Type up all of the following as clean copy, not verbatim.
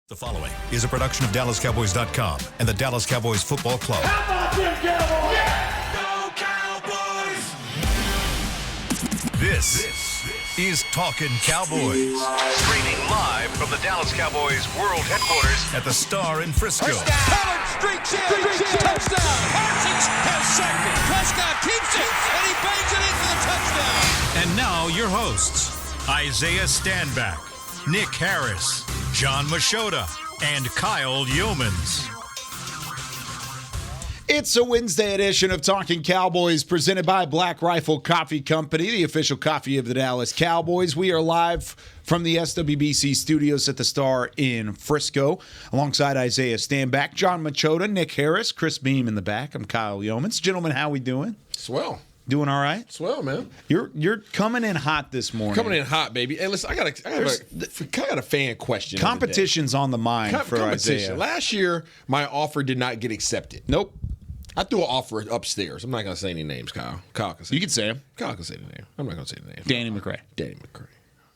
The following is a production of DallasCowboys.com and the Dallas Cowboys Football Club. How about them Cowboys? Yeah! Go Cowboys! This is Talkin Cowboys. Streaming live from the Dallas Cowboys World Headquarters at the Star in Frisco. Pollard streaks in. Touchdown. Parsons has sacked it. Prescott keeps it, and he bangs it in for the touchdown. And now your hosts, Isaiah Stanback, Nick Harris, John Machota, and Kyle Yeomans. It's a Wednesday edition of Talkin Cowboys presented by Black Rifle Coffee Company, the official coffee of the Dallas Cowboys. We are live from the SWBC studios at the Star in Frisco alongside Isaiah Stanback, John Machota, Nick Harris, Chris Beam in the back. I'm Kyle Yeomans. Gentlemen, how we doing? Swell. Doing all right? Swell, man. You're coming in hot this morning. Coming in hot, baby. Hey, listen, I got a fan question. Competition's on the mind for Isaiah. Last year, my offer did not get accepted. Nope. I threw an offer upstairs. I'm not going to say any names, Kyle. Kyle can say You can say them. Kyle can say the name. I'm not going to say the name. Danny McRae. Danny McRae.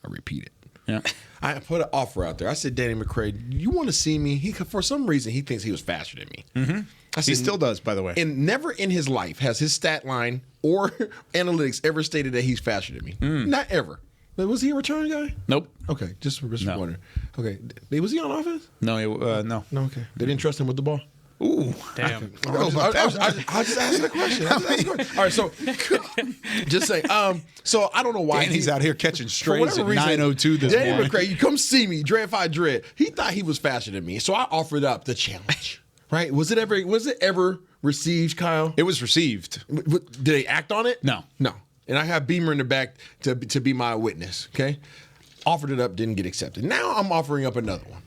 I repeat it. Yeah. I put an offer out there. I said, Danny McRae, you want to see me? For some reason, he thinks he was faster than me. Mm-hmm. He still does, by the way. And never in his life has his stat line or analytics ever stated that he's faster than me. Not ever. But was he a return guy? Nope. Okay, just No. wondering. Okay, was he on offense? No, no. No, okay. They didn't trust him with the ball? Ooh. Damn. I just asked the question. All right, so just say. So I don't know why Danny's out here catching strays at reason, 9:02 this Danny morning. McRae, you come see me, Dread Fi Dread. He thought he was faster than me, so I offered up the challenge. Right? Was it ever received, Kyle? It was received. Did they act on it? No. And I have Beamer in the back to be my witness. Okay, offered it up, didn't get accepted. Now I'm offering up another one.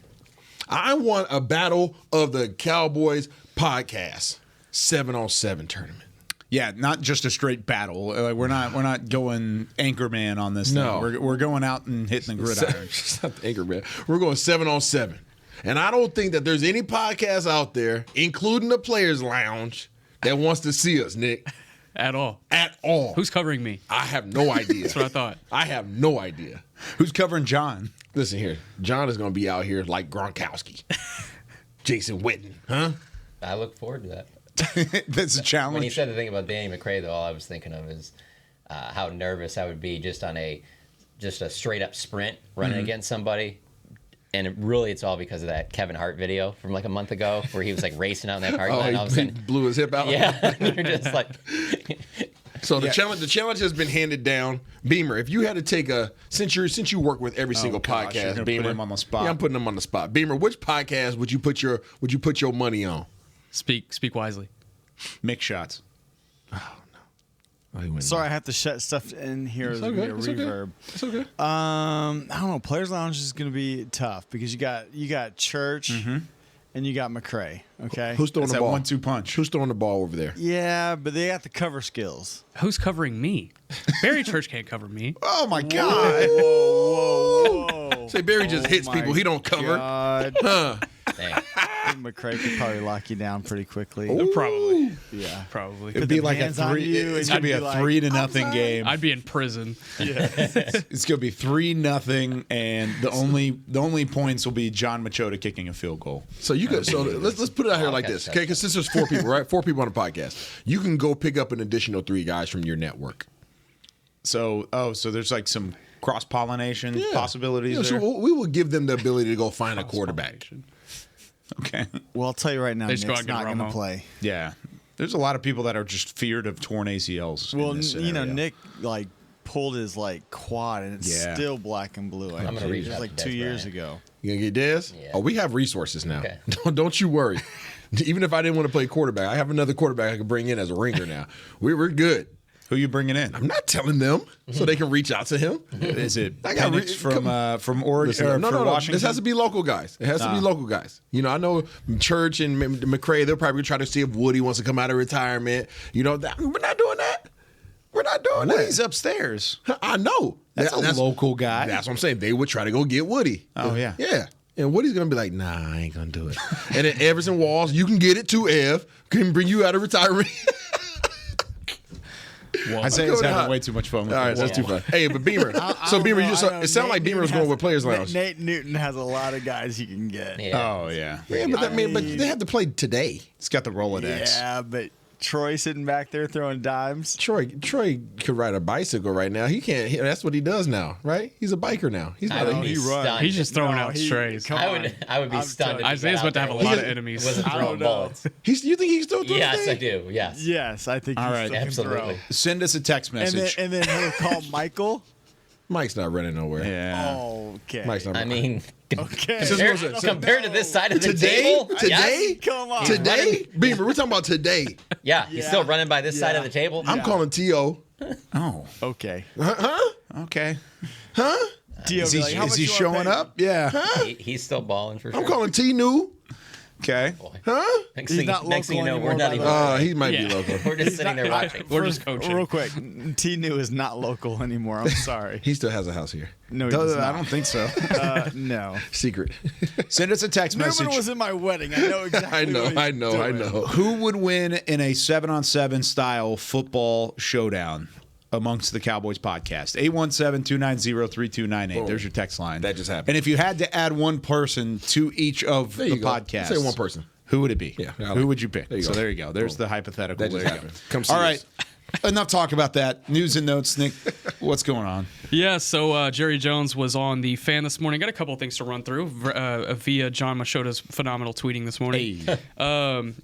I want a Battle of the Cowboys podcast 7-on-7 tournament. Yeah, not just a straight battle. We're not going Anchorman on this No. thing. We're going out and hitting the gridiron. It's not the Anchorman. We're going 7-on-7. And I don't think that there's any podcast out there, including the Players Lounge, that wants to see us, Nick. At all. At all. Who's covering me? I have no idea. That's what I thought. I have no idea. Who's covering John? Listen here. John is going to be out here like Gronkowski. Jason Witten. Huh? I look forward to that. That's a challenge. When you said the thing about Danny McRae, though, all I was thinking of is how nervous I would be just on a straight up sprint running against somebody. And it's all because of that Kevin Hart video from like a month ago where he was like racing out in that parking lot. And all of a He sudden, blew his hip out. yeah, you're just like. So the challenge has been handed down. Beamer, if you had to take since you work with every single gosh, you're podcast, gonna Beamer, put him on the spot. Yeah, I'm putting him on the spot. Beamer, which podcast would you put your money on? Speak wisely. Mix shots. Sorry, I have to shut stuff in here. There's gonna be a reverb. It's okay. I don't know. Players Lounge is gonna be tough because you got Church and you got McRae. Okay. Who's throwing That's the that ball? 1-2 punch. Who's throwing the ball over there? Yeah, but they got the cover skills. Who's covering me? Barry Church can't cover me. Oh my God! Whoa. Say Barry just hits my people. He don't cover. God. Huh. Dang. I think McRae could probably lock you down pretty quickly. Probably. Yeah. Probably. It'd be like a hands on 3. you It's and gonna be you'd a be like, 3-0 game. I'd be in prison. It's gonna be 3-0, and the only points will be John Machota kicking a field goal. So you could. So let's put it out here like this, okay? Because since there's 4 people, right? 4 people on the podcast, you can go pick up an additional 3 guys from your network. So there's like some cross-pollination possibilities there. So we will give them the ability to go find a quarterback. Okay. Well, I'll tell you right now, They Nick's just go out and get not going to Romo. play. Yeah. There's a lot of people that are just feared of torn ACLs. Well, in this scenario. Nick pulled his quad and it's Yeah. still black and blue. I'm gonna reach It was out like to 2 Des years Bryant. ago. You gonna get Dez? Yeah. Oh, we have resources now. Okay. Don't you worry. Even if I didn't want to play quarterback, I have another quarterback I can bring in as a ringer now. We're good. Who you bringing in? I'm not telling them so they can reach out to him. Is it I got Penix from Oregon Listen, or no, from no. Washington? This has to be local guys. It has to be local guys. You know, I know Church and McRae, they'll probably try to see if Woody wants to come out of retirement. You know, we're not doing that. We're not doing Woody's that. upstairs. I know. That's a local guy. That's what I'm saying. They would try to go get Woody. Oh, yeah. Yeah. And Woody's going to be like, nah, I ain't going to do it. And then Everson Walls, you can get it too, Ev. Can bring you out of retirement. Isaiah's having way too much fun with All right, this. that's too fun. Hey, but Beamer. So Beamer, it sounded like Beamer was going with Players Lounge. Nate Newton has a lot of guys he can get. Yeah. Oh, yeah. Yeah, but but they have to play today. It's got the Rolodex. Yeah, but Troy sitting back there throwing dimes. Troy could ride a bicycle right now. He can't. That's what he does now, right? He's a biker now. He's I not. would A, be he runs. stunned. He's just throwing out strays. Come I on. would be I'm stunned. telling if you. he got Isaiah's about out to have a there lot and of he enemies. Wasn't I throwing don't know. bullets. you think he's still doing Yes, that? I do. Yes. Yes, I think All he right. still can Absolutely. throw. Send us a text message. And then he'll call Michael. Mike's not running nowhere. yeah. Okay. Mike's not. I mean, Okay. compared to this side of the Today, table, today, yes. Come on. today, Beamer. We're talking about today. Yeah, he's still running by this side of the table. I'm calling To. Oh, Okay. okay. Dio Is be he, like, how is much he you wanna showing pay? up? Yeah. He's still balling for sure. I'm calling T. New. Okay. Huh? Next He's thing, not next thing you local know, we're anymore, not by even. the way. He might be Yeah. local. We're just sitting there watching. We're just coaching. Real quick, T New is not local anymore. I'm sorry. He still has a house here. No, he does I not. don't think so. No. Secret. Send us a text Newman message. was in my wedding. I know exactly. I know. what he's I know. I doing. know. Who would win in a 7-on-7 style football showdown amongst the Cowboys podcast? 817-290-3298. There's your text line. That just happened. And if you had to add one person to each of There the you go. podcasts, Say one person. who would it be? Yeah, I like who it. would you pick? There you So go. there you go. There's the hypothetical. That just There you happened. go. Come see All us. right. Enough talk about that. News and notes, Nick. What's going on? Yeah, so Jerry Jones was on the Fan this morning. Got a couple of things to run through via John Machota's phenomenal tweeting this morning.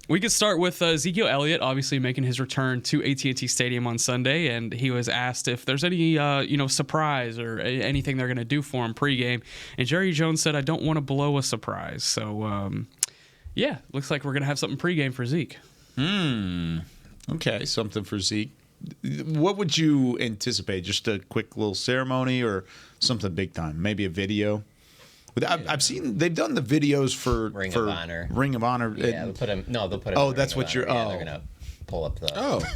We could start with Ezekiel Elliott, obviously making his return to AT&T Stadium on Sunday, and he was asked if there's any surprise or anything they're going to do for him pregame. And Jerry Jones said, "I don't want to blow a surprise." So, yeah, looks like we're going to have something pregame for Zeke. Okay, something for Zeke. What would you anticipate? Just a quick little ceremony or something big time? Maybe a video? I've seen they've done the videos for Ring of Honor. Ring of Honor. Yeah, they'll put him. No, they'll put him. Oh, in the that's Ring what of you're- Honor. Yeah, oh. they're gonna pull up the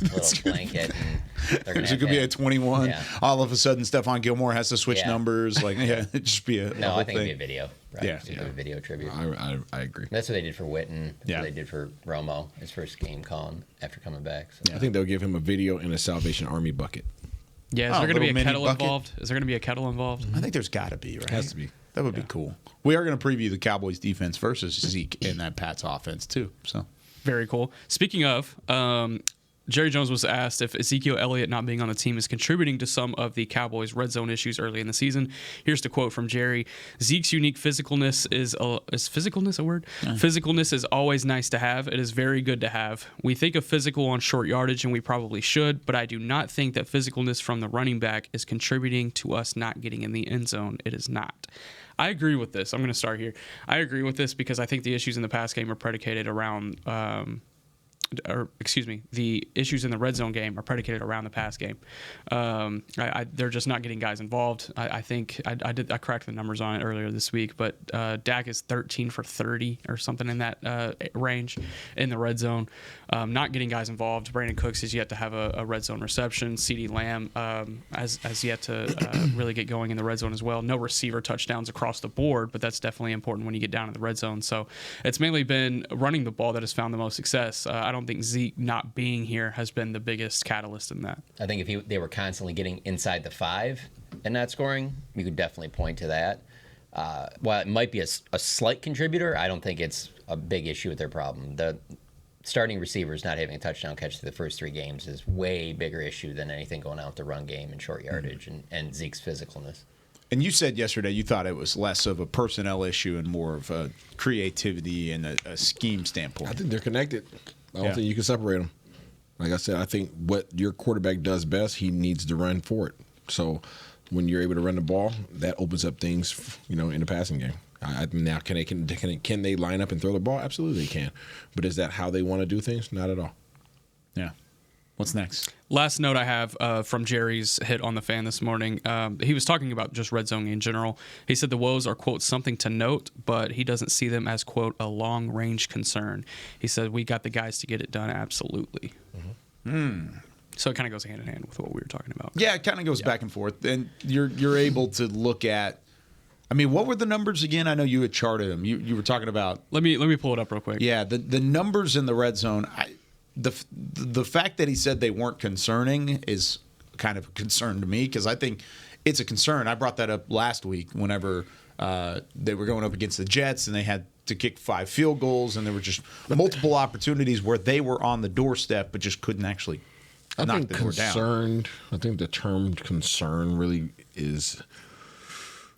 that's little blanket. And they're gonna So it have could be a him- 21. Yeah. All of a sudden, Stephon Gilmore has to switch Yeah. numbers. Like, yeah, it'd just be a No, whole I think thing. it'd be a video. Right? Yeah. Just do a video tribute. I agree. That's what they did for Witten. That's Yeah. what they did for Romo, his first game calling after coming back. So. I think they'll give him a video and a Salvation Army bucket. Yeah, is Oh, there going to be little a mini kettle bucket? involved? Is there going to be a kettle involved? I think there's got to be, right? Has to be. That would be cool. We are going to preview the Cowboys defense versus Zeke in that Pats offense, too. So Very cool. Speaking of, Jerry Jones was asked if Ezekiel Elliott not being on the team is contributing to some of the Cowboys' red zone issues early in the season. Here's the quote from Jerry: "Zeke's unique physicalness is physicalness a word? Physicalness is always nice to have. It is very good to have. We think of physical on short yardage, and we probably should, but I do not think that physicalness from the running back is contributing to us not getting in the end zone. It is not." I agree with this. I'm going to start here. I agree with this because I think the issues in the pass game are predicated around the issues in the red zone game are predicated around the pass game. They're just not getting guys involved. I think I cracked the numbers on it earlier this week, but Dak is 13 for 30 or something in that range in the red zone. Not getting guys involved. Brandon Cooks has yet to have a red zone reception. CeeDee Lamb has yet to really get going in the red zone as well. No receiver touchdowns across the board, but that's definitely important when you get down to the red zone. So it's mainly been running the ball that has found the most success. I don't think Zeke not being here has been the biggest catalyst in that. I think if they were constantly getting inside the 5 and not scoring, you could definitely point to that. While it might be a slight contributor, I don't think it's a big issue with their problem. The starting receivers not having a touchdown catch through the first 3 games is way bigger issue than anything going out the run game and short yardage and Zeke's physicalness. And you said yesterday you thought it was less of a personnel issue and more of a creativity and a scheme standpoint. I think they're connected. I don't Yeah. think you can separate them. Like I said, I think what your quarterback does best, he needs to run for it. So when you're able to run the ball, that opens up things, in the passing game. Now, can they line up and throw the ball? Absolutely, they can. But is that how they want to do things? Not at all. Yeah. What's next? Last note I have from Jerry's hit on the Fan this morning. He was talking about just red zone in general. He said the woes are, quote, something to note, but he doesn't see them as, quote, a long-range concern. He said, we got the guys to get it done, absolutely. So it kind of goes hand in hand with what we were talking about. Yeah, it kind of goes back and forth. And you're able to look at, what were the numbers again? I know you had charted them. You were talking about. Let me pull it up real quick. Yeah, the numbers in the red zone. the fact that he said they weren't concerning is kind of a concern to me, because I think it's a concern. I brought that up last week whenever they were going up against the Jets and they had to kick 5 field goals, and there were just multiple opportunities where they were on the doorstep but just couldn't actually knock the door down. I think the term concern really is.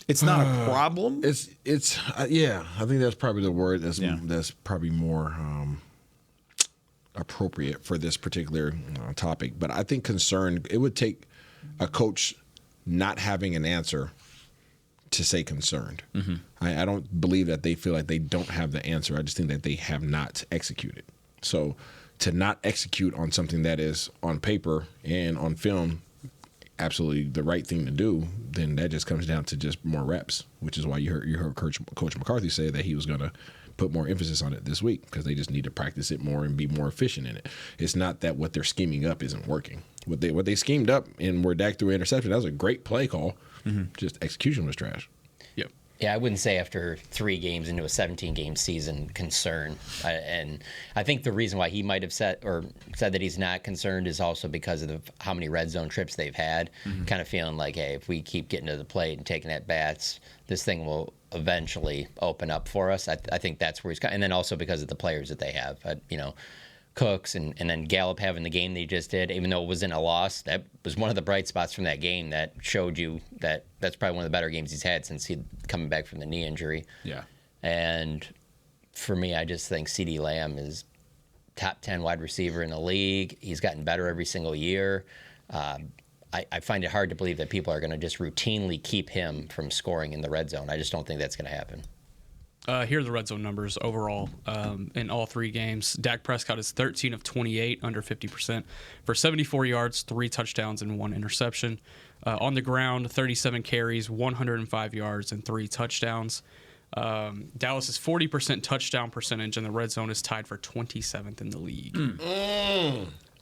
It's not a problem. It's yeah. I think that's probably the word that's probably more appropriate for this particular topic. But I think concern, it would take a coach not having an answer to say concerned. Mm-hmm. I don't believe that they feel like they don't have the answer. I just think that they have not executed. So to not execute on something that is on paper and on film absolutely the right thing to do, then that just comes down to just more reps, which is why you heard Coach McCarthy say that he was going to put more emphasis on it this week, because they just need to practice it more and be more efficient in it. It's not that what they're scheming up isn't working. What they schemed up and where Dak threw an interception, that was a great play call. Mm-hmm. Just execution was trash. Yep. Yeah, I wouldn't say after 3 games into a 17-game season concern. And I think the reason why he might have said that he's not concerned is also because of how many red zone trips they've had. Mm-hmm. Kind of feeling like, hey, if we keep getting to the plate and taking at bats, this thing will eventually open up for us. I think that's where he's got. And then also because of the players that they have. Cooks and then Gallup having the game that he just did, even though it was in a loss, that was one of the bright spots from that game that showed you that that's probably one of the better games he's had since he coming back from the knee injury. Yeah. And for me, I just think CeeDee Lamb is top 10 wide receiver in the league. He's gotten better every single year. I find it hard to believe that people are going to just routinely keep him from scoring in the red zone. I just don't think that's going to happen. Here are the red zone numbers overall in all 3 games. Dak Prescott is 13 of 28, under 50%, for 74 yards, 3 touchdowns, and 1 interception. On the ground, 37 carries, 105 yards, and 3 touchdowns. Dallas's 40% touchdown percentage in the red zone is tied for 27th in the league.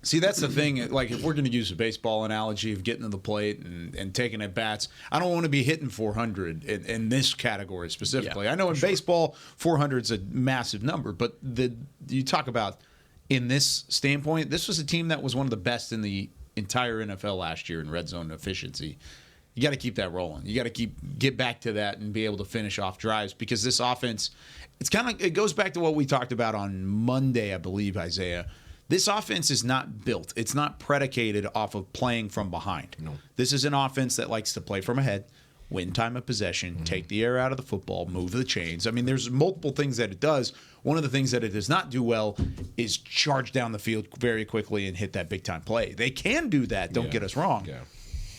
See, that's the thing. Like, if we're going to use a baseball analogy of getting to the plate and taking at bats, I don't want to be hitting 400 in this category specifically. Yeah, I know in baseball, 400 is a massive number, but you talk about in this standpoint, this was a team that was one of the best in the entire NFL last year in red zone efficiency. You got to keep that rolling. You got to get back to that and be able to finish off drives, because this offense, it goes back to what we talked about on Monday, I believe, Isaiah. This offense is not built. It's not predicated off of playing from behind. No. This is an offense that likes to play from ahead, win time of possession, take the air out of the football, move the chains. I mean, there's multiple things that it does. One of the things that it does not do well is charge down the field very quickly and hit that big-time play. They can do that, don't get us wrong. Yeah.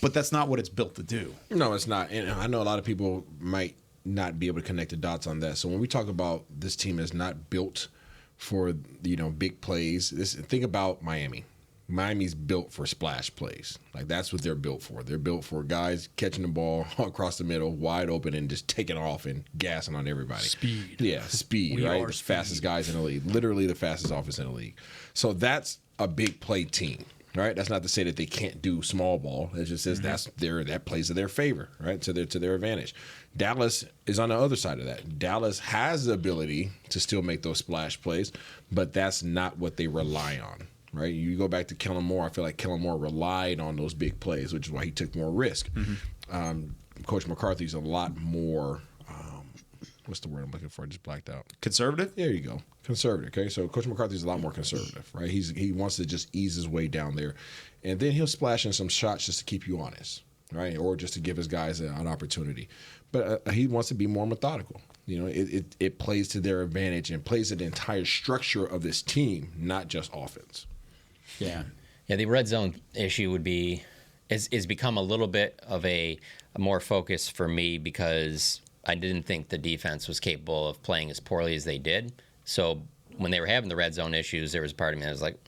But that's not what it's built to do. No, it's not. And I know a lot of people might not be able to connect the dots on that. So when we talk about this team is not built for big plays, think about Miami. Miami's built for splash plays. Like, that's what they're built for. They're built for guys catching the ball across the middle, wide open, and just taking off and gassing on everybody. Speed. Yeah, speed, right? The fastest guys in the league. Literally the fastest offense in the league. So that's a big play team, right? That's not to say that they can't do small ball. It just says that plays to their favor, right? To their advantage. Dallas is on the other side of that. Dallas has the ability to still make those splash plays, but that's not what they rely on, right? You go back to Kellen Moore. I feel like Kellen Moore relied on those big plays, which is why he took more risk. Coach McCarthy's a lot more what's the word I'm looking for? I just blacked out. Conservative? There you go. Conservative, okay? So Coach McCarthy's a lot more conservative, right? He wants to just ease his way down there. And then he'll splash in some shots just to keep you honest, right? Or just to give his guys an opportunity. But he wants to be more methodical. It plays to their advantage and plays to the entire structure of this team, not just offense. Yeah. Yeah, the red zone issue is become a little bit of a more focus for me, because I didn't think the defense was capable of playing as poorly as they did. So when they were having the red zone issues, there was a part of me that was like,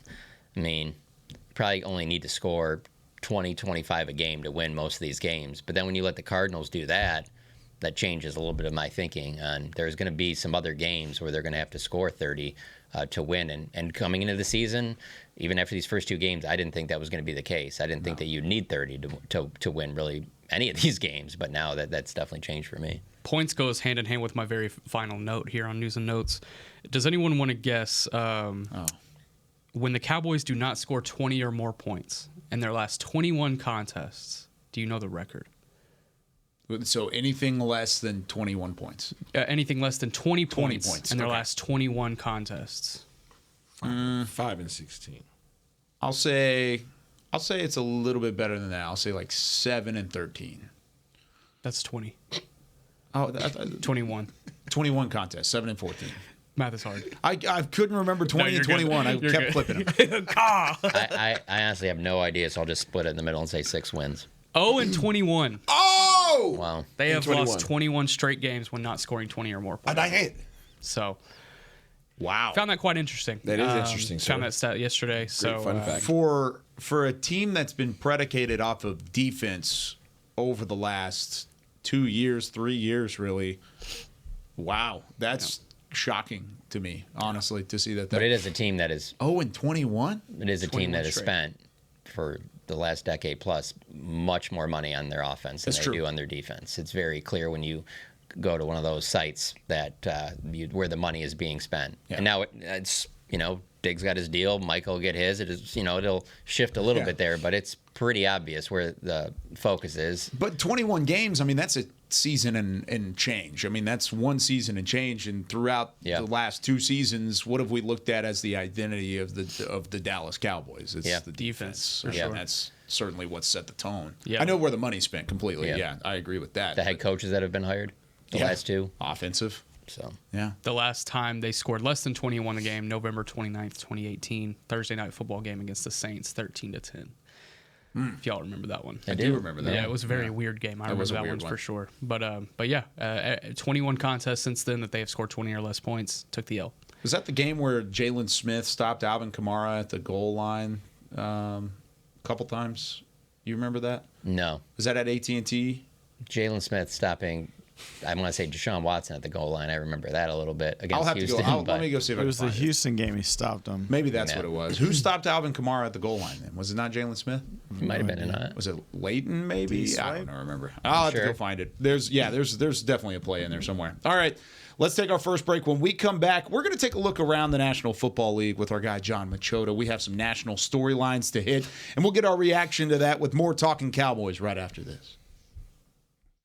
probably only need to score 20, 25 a game to win most of these games. But then when you let the Cardinals do that, that changes a little bit of my thinking. And there's going to be some other games where they're going to have to score 30 to win. And coming into the season, even after these first 2 games, I didn't think that was going to be the case. I didn't think that you'd need 30 to win really any of these games. But now that's definitely changed for me. Points goes hand in hand with my very final note here on News and Notes. Does anyone want to guess when the Cowboys do not score 20 or more points in their last 21 contests, do you know the record? So anything less than 21 points. Anything less than 20 points, points, in their okay. last 21 contests. 5-16. I'll say it's a little bit better than that. I'll say like 7-13. That's 20. Oh, 21. 21 contests, 7-14. Math is hard. I couldn't remember 20 and 21. I kept flipping them. I honestly have no idea, so I'll just split it in the middle and say 6 wins. 0-21. Oh! Wow. They have 21. lost 21 straight games when not scoring 20 or more points. I hate it. So, Wow. found that quite interesting. That is interesting, sir. Found that stat yesterday. So, fun fact. For a team that's been predicated off of defense over the last 2 years, 3 years, really, wow, that's shocking to me, honestly, to see that. But it is a team that is 0-21. It is a team 21 that has straight. spent for the last decade plus much more money on their offense than That's they true. do on their defense. It's very clear when you go to one of those sites that where the money is being spent. Yeah. And now it's Diggs got his deal, Michael will get his. It is it'll shift a little bit there, but it's pretty obvious where the focus is. But 21 games, I mean, that's a season and change. I mean, that's one season and change. And throughout the last 2 seasons, what have we looked at as the identity of the Dallas Cowboys? It's the defense. for sure. And that's certainly what set the tone. Yeah. I know where the money's spent completely. Yeah. Yeah, I agree with that. The head coaches that have been hired, the last 2. Offensive. So Yeah. the last time they scored less than 21 a game, November 29th, 2018, Thursday night football game against the Saints, 13-10. If y'all remember that one. I do remember that. Yeah, it was a very weird game. I remember was a that weird one one. for sure. But yeah, 21 contests since then that they have scored 20 or less points. Took the L. Was that the game where Jalen Smith stopped Alvin Kamara at the goal line a couple times? You remember that? no. Was that at AT&T? Jalen Smith stopping, I want to say Deshaun Watson at the goal line. I remember that a little bit I'll against have to Houston. go. but Let me go see if I It can was the find it. Houston game. He stopped him. Maybe that's Yeah. what it was. Who stopped Alvin Kamara at the goal line then? Was it not Jalen Smith? might have been in that. Was it Leighton maybe? Did he I don't swipe? remember. I'll have to Sure. go find it. There's definitely a play in there somewhere. All right. Let's take our first break. When we come back, we're going to take a look around the National Football League with our guy John Machota. We have some national storylines to hit, and we'll get our reaction to that with more Talking Cowboys right after this.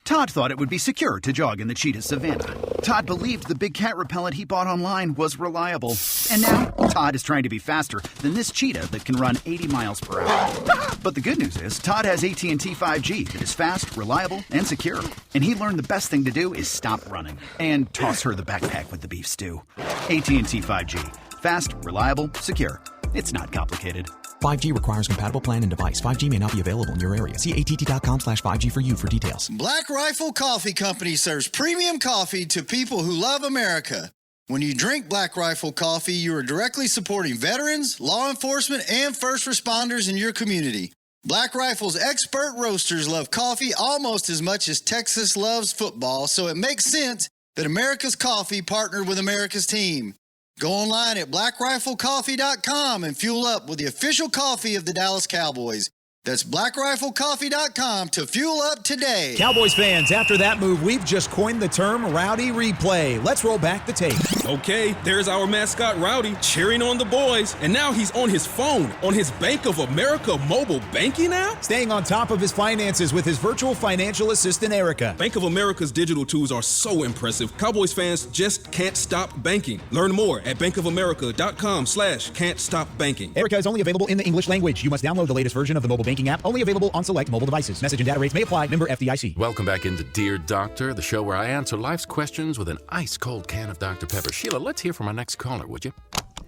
Todd thought it would be secure to jog in the cheetah savanna. Todd believed the big cat repellent he bought online was reliable. And now, Todd is trying to be faster than this cheetah that can run 80 miles per hour. But the good news is, Todd has AT&T 5G that is fast, reliable, and secure. And he learned the best thing to do is stop running and toss her the backpack with the beef stew. AT&T 5G. Fast, reliable, secure. It's not complicated. 5G requires compatible plan and device. 5G may not be available in your area. See att.com/5G for you for details. Black Rifle Coffee Company serves premium coffee to people who love America. When you drink Black Rifle coffee, you are directly supporting veterans, law enforcement, and first responders in your community. Black Rifle's expert roasters love coffee almost as much as Texas loves football, so it makes sense that America's Coffee partnered with America's team. Go online at blackriflecoffee.com and fuel up with the official coffee of the Dallas Cowboys. That's blackriflecoffee.com to fuel up today. Cowboys fans, after that move, we've just coined the term Rowdy Replay. Let's roll back the tape. Okay, there's our mascot Rowdy cheering on the boys, and now he's on his phone, on his Bank of America mobile banking app? Staying on top of his finances with his virtual financial assistant, Erica. Bank of America's digital tools are so impressive, Cowboys fans just can't stop banking. Learn more at bankofamerica.com/can't stop banking. Erica is only available in the English language. You must download the latest version of the mobile banking app, only available on select mobile devices. Message and data rates may apply. Member FDIC. Welcome back into Dear Doctor, the show where I answer life's questions with an ice-cold can of Dr. Pepper. Sheila, let's hear from our next caller, would you?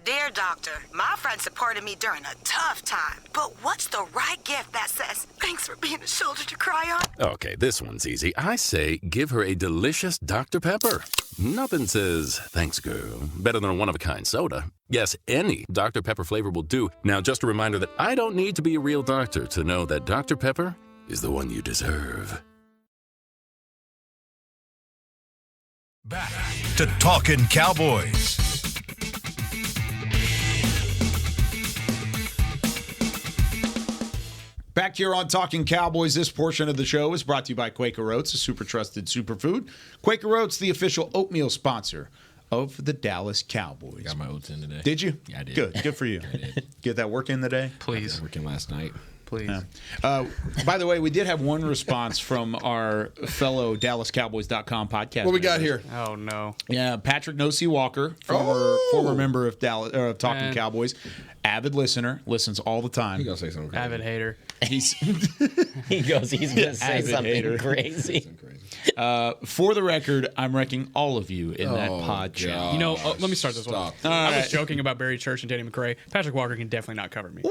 Dear Doctor, my friend supported me during a tough time, but what's the right gift that says, thanks for being a shoulder to cry on? Okay, this one's easy. I say give her a delicious Dr. Pepper. Nothing says, thanks, girl, better than a one-of-a-kind soda. Yes, any Dr. Pepper flavor will do. Now, just a reminder that I don't need to be a real doctor to know that Dr. Pepper is the one you deserve. Back to Talkin' Cowboys. Back here on Talking Cowboys, this portion of the show is brought to you by Quaker Oats, a super trusted superfood. Quaker Oats, the official oatmeal sponsor of the Dallas Cowboys. Got my oats in today. Did you? Yeah, I did. Good for you. I did. Get that work in today? Please. Working last night. Please. By the way, we did have one response from our fellow DallasCowboys.com podcast. What we got here? Oh, no. Yeah, Patrick No-C Walker, former member of Talkin Cowboys, avid listener, listens all the time. He gonna say something crazy. Avid hater. He's he's going to say something crazy. For the record, I'm wrecking all of you in that pod chat. You know, let me start this one. Stop. I was joking about Barry Church and Danny McRae. Patrick Walker can definitely not cover me.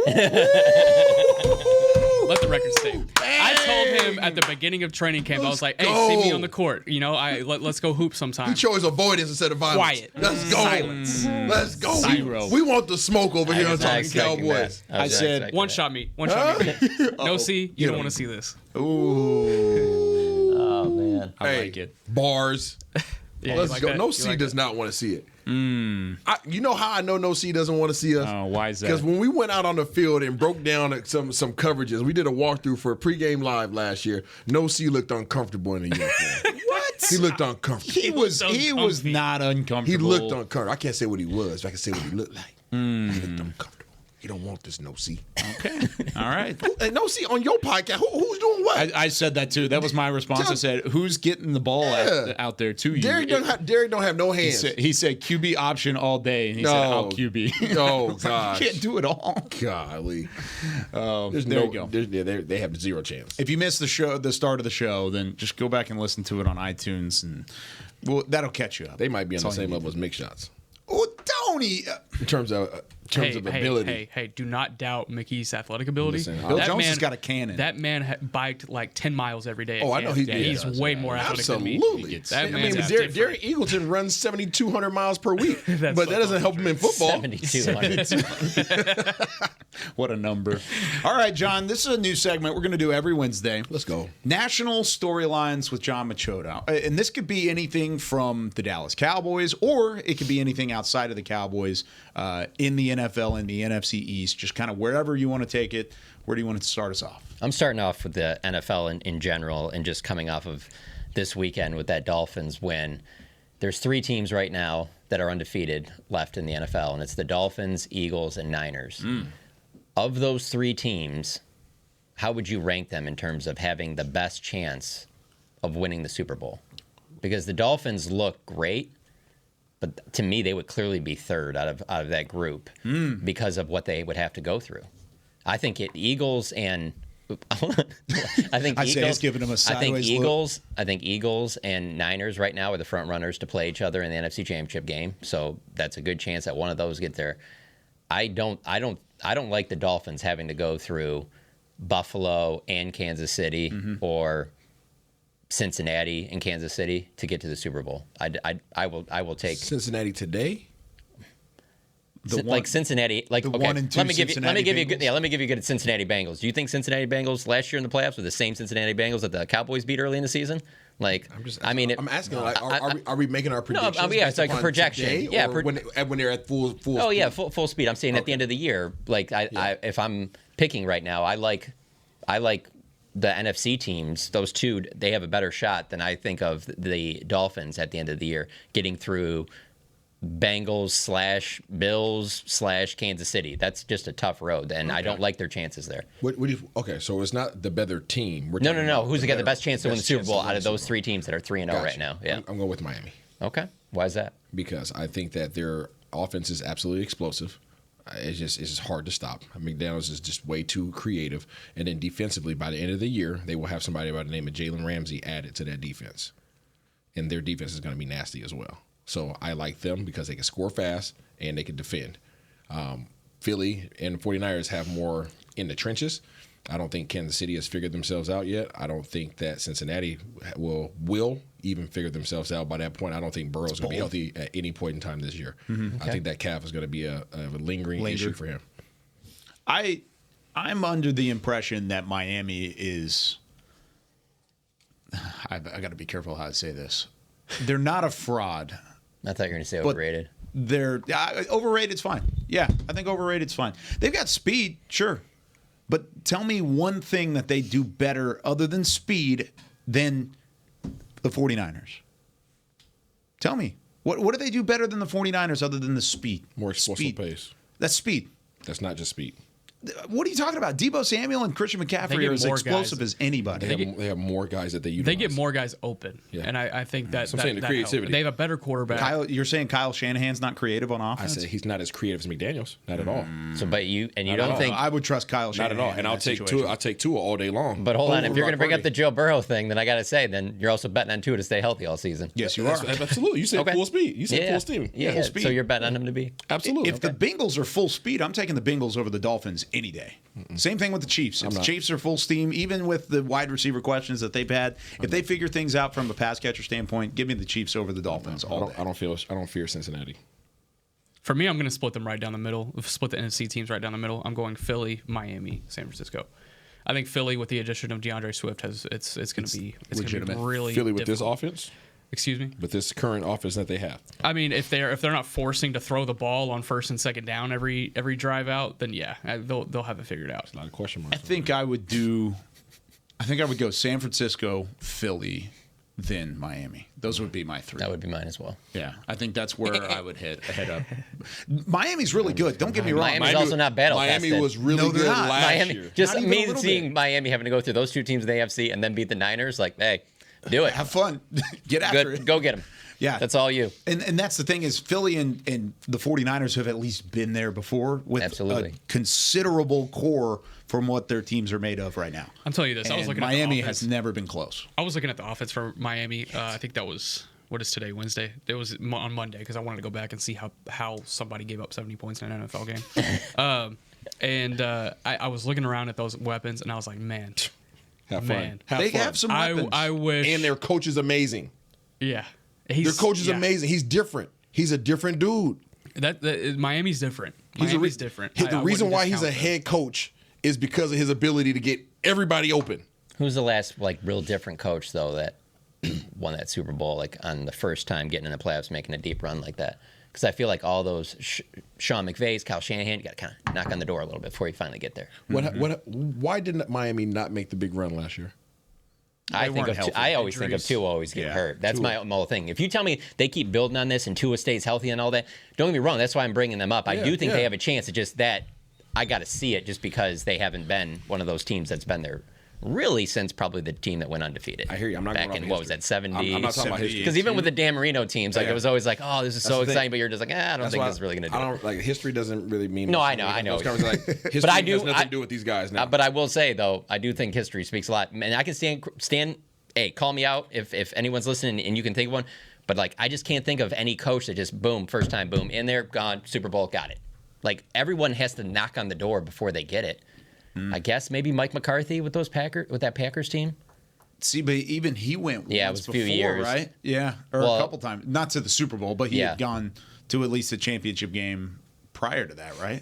Let the record state. I told him at the beginning of training camp, I was like, hey, see me on the court. You know, let's go hoop sometime. He chose avoidance instead of violence. Quiet. Let's go. Silence. Let's go. Zero. We want the smoke over here on Talking Cowboys. I said, one shot meat. One shot meat. No C, you don't want to see this. ooh. Oh, man. I like it. Bars. Yeah, Let's like go. that? No You C like does not want to see it. You know how I know No C doesn't want to see us? Oh, why is that? Because when we went out on the field and broke down some coverages, we did a walkthrough for a pregame live last year. No C looked uncomfortable in the uniform. What? He looked uncomfortable. He was not uncomfortable. He looked uncomfortable. I can't say what he was, but I can say what he looked like. He looked uncomfortable. You don't want this No C. Okay. All right. And No C on your podcast, who's doing what? I said that too. That was my response. I said, "Who's getting the ball out there to you?" Derek don't have no hands. He said QB option all day, and he said, "I'll QB." Oh gosh, you can't do it all. Golly. There you go. They have zero chance. If you missed the start of the show, then just go back and listen to it on iTunes, and that'll catch you up. They might be on the same level as Mick Shots. Oh, Tony! In terms of ability. Hey, do not doubt Mickey's athletic ability. Listen, Bill Jones has got a cannon. That man biked like 10 miles every day. Oh, I know he did. He's way more athletic than me. Absolutely. That man's Derek Eagleton runs 7,200 miles per week, but that doesn't help him in football. 7,200. What a number. All right, John, this is a new segment we're going to do every Wednesday. Let's go. National Storylines with John Machota. And this could be anything from the Dallas Cowboys, or it could be anything outside of the Cowboys in the NFL, in the NFC East, just kind of wherever you want to take it. Where do you want to start us off? I'm starting off with the NFL in general, and just coming off of this weekend with that Dolphins win. There's 3 teams right now that are undefeated left in the NFL, and it's the Dolphins, Eagles, and Niners. Of those 3 teams, how would you rank them in terms of having the best chance of winning the Super Bowl? Because the Dolphins look great, but to me, they would clearly be third out of that group because of what they would have to go through. I think Eagles and I think Eagles giving them a sideways look. I think Eagles and Niners right now are the front runners to play each other in the NFC Championship game. So that's a good chance that one of those get there. I don't like the Dolphins having to go through Buffalo and Kansas City or Cincinnati and Kansas City to get to the Super Bowl. I will take Cincinnati today. Cincinnati, let me give you a good Cincinnati Bengals. Do you think Cincinnati Bengals last year in the playoffs were the same Cincinnati Bengals that the Cowboys beat early in the season? I'm asking. Are we making our predictions? No, it's like a projection. Today, yeah, when they're at full. Oh speed? yeah, full speed. I'm saying at the end of the year, if I'm picking right now, I like the NFC teams. Those 2, they have a better shot than I think of the Dolphins at the end of the year getting through Bengals / Bills / Kansas City. That's just a tough road, and I don't like their chances there. Okay, so it's not the better team. No. Who's got the best chance to win the Super Bowl out of those 3 teams that are 3-0 right now? Yeah, I'm going with Miami. Okay, why is that? Because I think that their offense is absolutely explosive. It's just hard to stop. McDaniels is just way too creative, and then defensively, by the end of the year, they will have somebody by the name of Jalen Ramsey added to that defense, and their defense is going to be nasty as well. So I like them because they can score fast and they can defend. Philly and 49ers have more in the trenches. I don't think Kansas City has figured themselves out yet. I don't think that Cincinnati will even figure themselves out by that point. I don't think Burrow's going to be healthy at any point in time this year. Okay. I think that calf is going to be a lingering issue for him. I'm under the impression that Miami is – I got to be careful how I say this. They're not a fraud. I thought you were going to say overrated. They're overrated's fine. Yeah, I think overrated's fine. They've got speed, sure. But tell me one thing that they do better other than speed than the 49ers. Tell me. What do they do better than the 49ers other than the speed? More explosive pace. That's speed. That's not just speed. What are you talking about? Deebo Samuel and Christian McCaffrey are as explosive as anybody. They have more guys that they utilize. They get more guys open, and I think that. So I'm saying the creativity. They have a better quarterback. You're saying Kyle Shanahan's not creative on offense? I said he's not as creative as McDaniels. Not at all. So, but you don't think I would trust Kyle Shanahan? Not at all. And I'll take Tua all day long. But hold on, if you're going to bring up the Joe Burrow thing, then I got to say, then you're also betting on Tua to stay healthy all season. Yes, you are. Absolutely. You said full speed. You said full steam. Yeah, full speed. So you're betting on him to be absolutely. If the Bengals are full speed, I'm taking the Bengals over the Dolphins any day. Same thing with the Chiefs. If the Chiefs are full steam, even with the wide receiver questions that they've had, if they figure things out from a pass catcher standpoint, give me the Chiefs over the Dolphins all day. I don't fear Cincinnati. For me, I'm going to split them right down the middle. Split the NFC teams right down the middle. I'm going Philly, Miami, San Francisco. I think Philly with the addition of DeAndre Swift it's going to be really Philly with difficult. this offense. Excuse me? With this current offense that they have. I mean, if they're not forcing to throw the ball on first and second down every drive out, then yeah, they'll have it figured out. It's not a question mark. I think I would go San Francisco, Philly, then Miami. Those would be my three. That would be mine as well. Yeah, I think that's where I would head up. Miami's really good. Don't get me wrong. Miami's also not battle Miami tested. was really good last year. Just me seeing Miami having to go through those two teams in the AFC and then beat the Niners, like, hey, do it. Have fun. Get after it. Go get them. Yeah. That's all you. And that's the thing is Philly and the 49ers have at least been there before with a considerable core from what their teams are made of right now. I'm telling you this. I was looking Miami at the has never been close. I was looking at the offense for Miami. I think that was, what is today, Wednesday? It was on Monday because I wanted to go back and see how somebody gave up 70 points in an NFL game. I was looking around at those weapons and I was like, man. Have fun. They have some weapons. I wish. And their coach is amazing. Yeah. Their coach is amazing. He's different. He's a different dude. Miami's different. Miami's different. The reason why he's a head coach is because of his ability to get everybody open. Who's the last real different coach though that won that Super Bowl on the first time getting in the playoffs, making a deep run like that? Because I feel like all those Sean McVays, Kyle Shanahan, you got to kind of knock on the door a little bit before you finally get there. Why didn't Miami not make the big run last year? I always think of Tua always getting hurt. That's my whole thing. If you tell me they keep building on this and Tua stays healthy and all that, don't get me wrong. That's why I'm bringing them up. I do think they have a chance. It's just that I got to see it just because they haven't been one of those teams that's been there really since probably the team that went undefeated. I hear you. I'm not back going in, what was that, 70? I'm not talking about history. Because even with the Dan Marino teams, it was always like, oh, this is so exciting, but you're just like, I don't think this is really going to do it. History doesn't really mean. No, I know. History but I has nothing to do with these guys now. But I will say though, I do think history speaks a lot, and I can stand. Hey, call me out if anyone's listening and you can think of one. But I just can't think of any coach that just boom, first time, boom, in there, gone, Super Bowl, got it. Everyone has to knock on the door before they get it. I guess maybe Mike McCarthy with that Packers team. See, but even he went it was a few years, right? Yeah, or a couple times. Not to the Super Bowl, but he had gone to at least the championship game prior to that, right?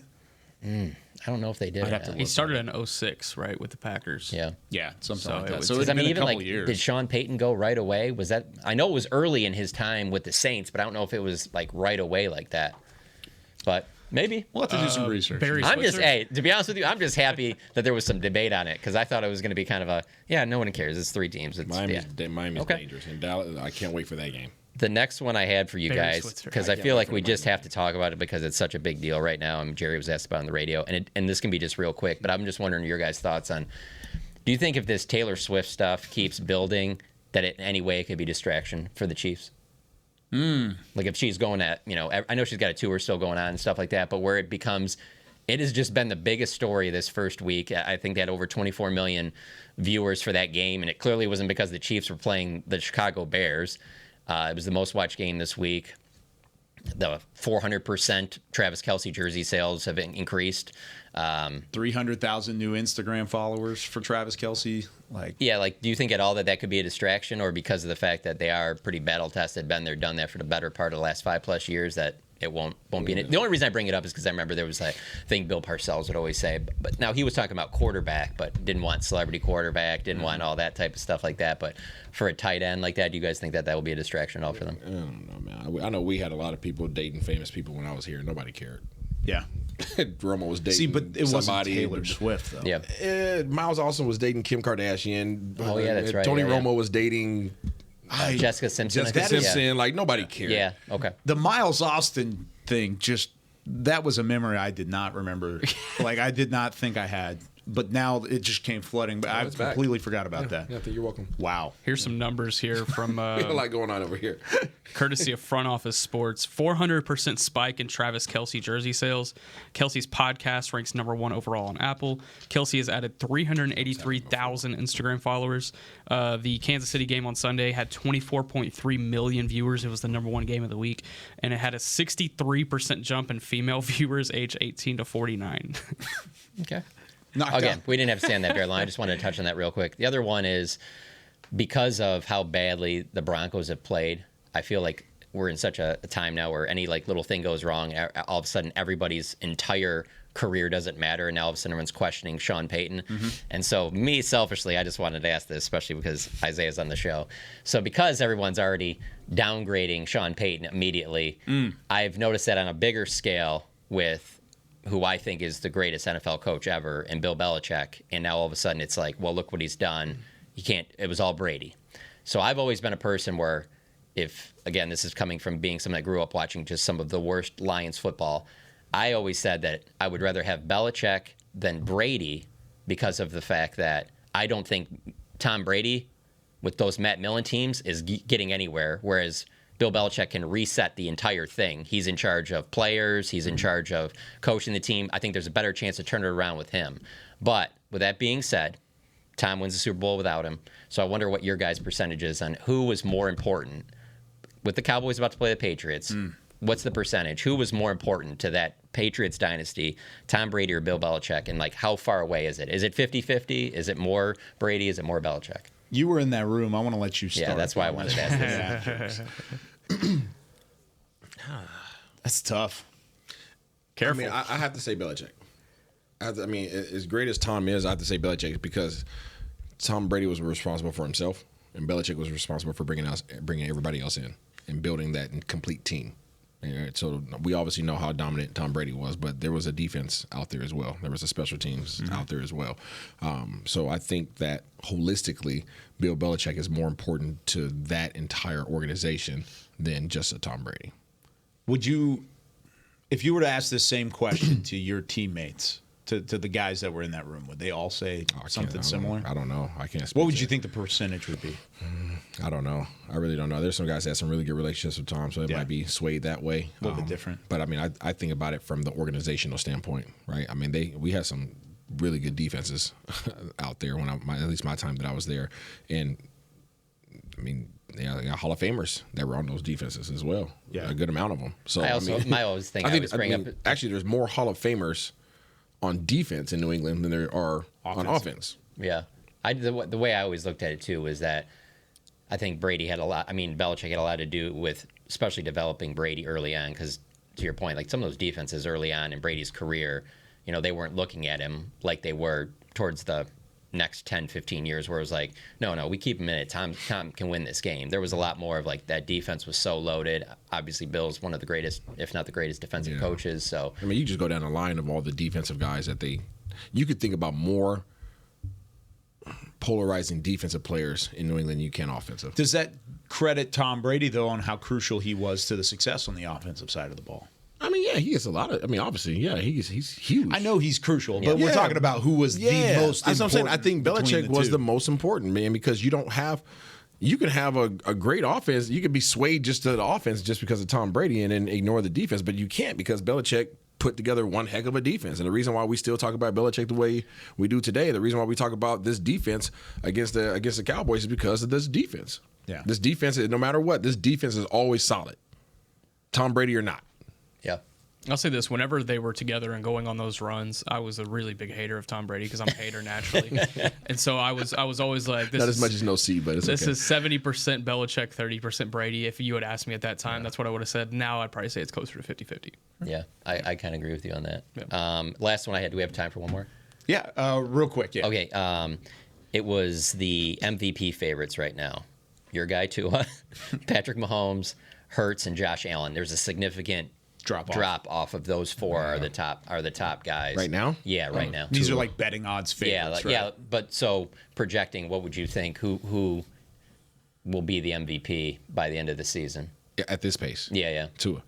I don't know if they did. He started in 2006, right, with the Packers. Yeah, something like that. So it's been a couple years. Did Sean Payton go right away? Was that? I know it was early in his time with the Saints, but I don't know if it was right away like that. But maybe we'll have to do some research. To be honest with you, I'm just happy that there was some debate on it because I thought it was going to be kind of no one cares. It's three teams. Miami's dangerous, and Dallas. I can't wait for that game. The next one I had for you guys, because I feel like we just have to talk about it because it's such a big deal right now. And Jerry was asked about it on the radio, and this can be just real quick, but I'm just wondering your guys' thoughts on, do you think if this Taylor Swift stuff keeps building, that in any way it could be distraction for the Chiefs? If she's going at, I know she's got a tour still going on and stuff like that, but where it has just been the biggest story this first week. I think they had over 24 million viewers for that game, and it clearly wasn't because the Chiefs were playing the Chicago Bears. It was the most watched game this week. The 400% Travis Kelce jersey sales have increased. 300,000 new Instagram followers for Travis Kelce. Do you think at all that could be a distraction, or because of the fact that they are pretty battle tested, been there, done that for the better part of the last 5+ years, that it won't be in it? The only reason I bring it up is because I remember there was a thing Bill Parcells would always say, but now he was talking about quarterback, but didn't want celebrity quarterback, didn't want all that type of stuff like that. But for a tight end like that, do you guys think that will be a distraction at all for them? I don't know, man. I know we had a lot of people dating famous people when I was here. Nobody cared. Yeah. Romo was dating. See, but it wasn't somebody. Taylor Swift, though. Yeah. Miles Austin was dating Kim Kardashian. Oh, yeah, that's right. Tony Romo was dating Jessica Simpson. Like nobody cared. Yeah. Okay. The Miles Austin thing, that was a memory I did not remember. Like I did not think I had. But now it just came flooding. But I completely forgot about that. Yeah, you're welcome. Wow. Here's some numbers here from we have a lot going on over here. courtesy of Front Office Sports. 400% spike in Travis Kelce jersey sales. Kelce's podcast ranks #1 overall on Apple. Kelce has added 383,000 Instagram followers. The Kansas City game on Sunday had 24.3 million viewers. It was the #1 game of the week, and it had a 63% jump in female viewers aged 18 to 49. Okay. Again, we didn't have to stay on that bear line. I just wanted to touch on that real quick. The other one is because of how badly the Broncos have played, I feel like we're in such a time now where any little thing goes wrong, all of a sudden everybody's entire career doesn't matter, and now all of a sudden everyone's questioning Sean Payton. Mm-hmm. And so me, selfishly, I just wanted to ask this, especially because Isaiah's on the show. So because everyone's already downgrading Sean Payton immediately, I've noticed that on a bigger scale with who I think is the greatest NFL coach ever, and Bill Belichick, and now all of a sudden it's like, well, look what he's done. It was all Brady. So I've always been a person where again, this is coming from being someone that grew up watching just some of the worst Lions football, I always said that I would rather have Belichick than Brady because of the fact that I don't think Tom Brady with those Matt Millen teams is getting anywhere, whereas Bill Belichick can reset the entire thing. He's in charge of players. He's in charge of coaching the team. I think there's a better chance to turn it around with him. But with that being said, Tom wins the Super Bowl without him. So I wonder what your guys' percentage is on who was more important. With the Cowboys about to play the Patriots, what's the percentage? Who was more important to that Patriots dynasty, Tom Brady or Bill Belichick? And how far away is it? Is it 50-50? Is it more Brady? Is it more Belichick? You were in that room. I want to let you start. Yeah, that's why I wanted to ask this. That's tough. Careful. I have to say Belichick. As great as Tom is, I have to say Belichick because Tom Brady was responsible for himself, and Belichick was responsible for bringing everybody else in and building that complete team. So we obviously know how dominant Tom Brady was, but there was a defense out there as well. There was a special teams out there as well. So I think that holistically, Bill Belichick is more important to that entire organization than just a Tom Brady. Would you, if you were to ask this same question to your teammates, to the guys that were in that room, would they all say something similar? I don't know. I can't speak. What would you think the percentage would be? I don't know. I really don't know. There's some guys that have some really good relationships with Tom, so it might be swayed that way. A little bit different. But I think about it from the organizational standpoint, right? We had some really good defenses out there when at least my time that I was there, and they got Hall of Famers that were on those defenses as well. Yeah, a good amount of them. So my always thing I was bringing up. Actually, there's more Hall of Famers on defense in New England than there are on offense. Yeah. The way I always looked at it, too, was that I think Belichick had a lot to do with especially developing Brady early on because, to your point, some of those defenses early on in Brady's career, they weren't looking at him like they were towards the next 10, 15 years where it was like, no, we keep him in it. Tom can win this game. There was a lot more of that defense was so loaded. Obviously, Bill's one of the greatest, if not the greatest defensive coaches. So you just go down the line of all the defensive guys you could think about more polarizing defensive players in New England than you can offensive. Does that credit Tom Brady, though, on how crucial he was to the success on the offensive side of the ball? He gets a lot of. Obviously, he's huge. I know he's crucial, but we're talking about who was the most important. That's what I'm saying. I think Belichick was the most important, man, because you can have a great offense. You could be swayed just to the offense just because of Tom Brady and then ignore the defense, but you can't because Belichick put together one heck of a defense. And the reason why we still talk about Belichick the way we do today, the reason why we talk about this defense against the Cowboys is because of this defense. Yeah. This defense, no matter what, this defense is always solid. Tom Brady or not. Yeah. I'll say this. Whenever they were together and going on those runs, I was a really big hater of Tom Brady because I'm a hater naturally. And so I was always like, not as much as no C, but this is 70% Belichick, 30% Brady. If you had asked me at that time, that's what I would have said. Now I'd probably say it's closer to 50-50. Yeah, I kind of agree with you on that. Yeah. Last one I had. Do we have time for one more? Yeah, real quick. Yeah. Okay. It was the MVP favorites right now. Your guy Tua, Patrick Mahomes, Hurts, and Josh Allen. There's a significant drop off of those four are the top guys right now. Yeah, right now. These are like betting odds favorites. Yeah, But so projecting, what would you think? Who will be the MVP by the end of the season. At this pace. Yeah. Tua.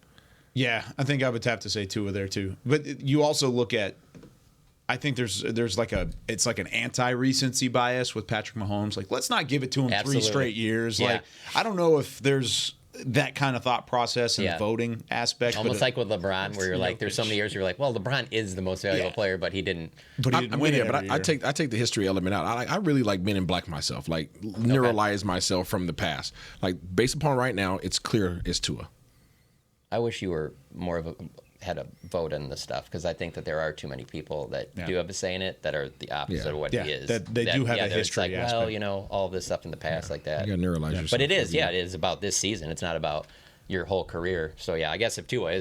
Yeah, I think I would have to say Tua there too. But you also look at, I think there's like it's like an anti-recency bias with Patrick Mahomes. Like, let's not give it to him Absolutely. 3 straight years. Yeah. Like, I don't know if there's that kind of thought process in the voting aspect. Almost like with LeBron, where you're like, there's so many years you're like, well, LeBron is the most valuable player, but he didn't. But he didn't win it. But I take the history element out. I really like Men in Black myself. Like, neuralize myself from the past. Like, based upon right now, it's clear it's Tua. I wish you were more of had a vote in this stuff, because I think that there are too many people that do have a say in it that are the opposite of what he is. They do have a history. It's like, aspect. well, you know, all this stuff in the past like that. You got to neuralize yourself. But it is, it is about this season. It's not about your whole career. So yeah, I guess if Tua